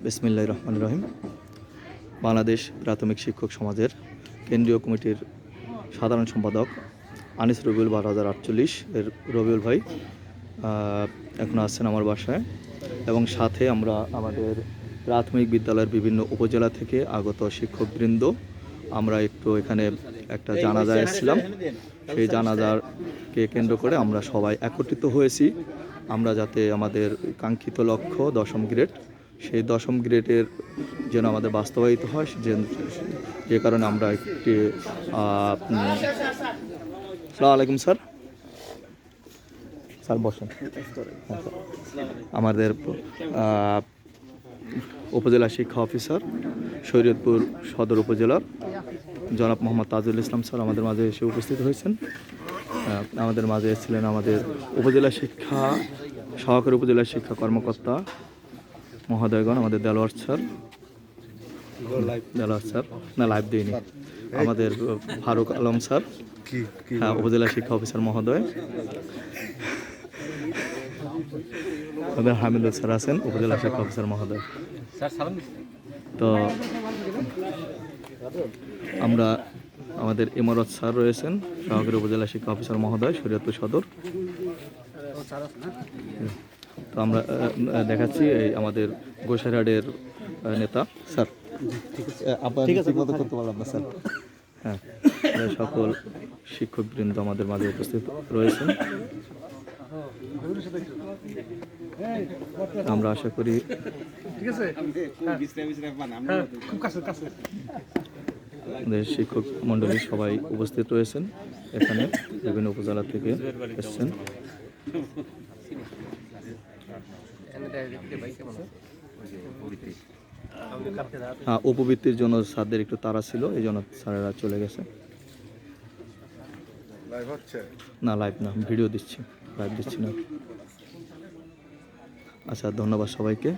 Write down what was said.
বিসমিল্লাহির রহমানির রহিম। বাংলাদেশ প্রাথমিক শিক্ষক সমাজের কেন্দ্রীয় কমিটির সাধারণ সম্পাদক আনিস রবিউল 12,048 এর রবিউল ভাই এখন আসছেন আমার বাসায়, এবং সাথে আমরা আমাদের প্রাথমিক বিদ্যালয়ের বিভিন্ন উপজেলা থেকে আগত শিক্ষকবৃন্দ আমরা একটু এখানে একটা জানাজায় এসেছিলাম। সেই জানাজাকে কেন্দ্র করে আমরা সবাই একত্রিত হয়েছি, আমরা যাতে আমাদের কাঙ্ক্ষিত লক্ষ্য 10ম গ্রেড, সেই 10ম গ্রেডের যেন আমাদের বাস্তবায়িত হয়, যে কারণে আমরা একটি আসসালামু আলাইকুম স্যার। স্যার বসেন। আমাদের উপজেলা শিক্ষা অফিসার শরীয়তপুর সদর উপজেলার জনাব মোহাম্মদ তাজুল ইসলাম স্যার আমাদের মাঝে এসে উপস্থিত হয়েছেন। আমাদের মাঝে এসেছিলেন আমাদের উপজেলা শিক্ষা সহকারী উপজেলা শিক্ষা কর্মকর্তা মহোদয়গণ, আমাদের দেলোয়ার স্যার না লাইভ দিইনি, আমাদের ফারুক আলম স্যার, হ্যাঁ উপজেলা শিক্ষা অফিসার মহোদয়, আমাদের হামিদুল স্যার আছেন উপজেলা শিক্ষা অফিসার মহোদয়। তো আমরা আমাদের ইমারত স্যার রয়েছেন সহকারী উপজেলা শিক্ষা অফিসার মহোদয় শরীয়তপুর সদর। তো আমরা দেখাচ্ছি এই আমাদের গোসাইরহাটের নেতা স্যার, ঠিক মতো করতে পারলাম না স্যার। হ্যাঁ, সকল শিক্ষকবৃন্দ আমাদের মাঝে উপস্থিত রয়েছেন। আমরা আশা করি আমাদের শিক্ষক মণ্ডলী সবাই উপস্থিত রয়েছেন, এখানে বিভিন্ন উপজেলা থেকে এসেছেন। হ্যাঁ, উপবৃত্তির জন্য স্যারদের একটু তাড়া ছিল, এই জন্য স্যারেরা চলে গেছে। না লাইভ না, ভিডিও দিচ্ছি, লাইভ দিচ্ছি না। আচ্ছা, ধন্যবাদ সবাইকে।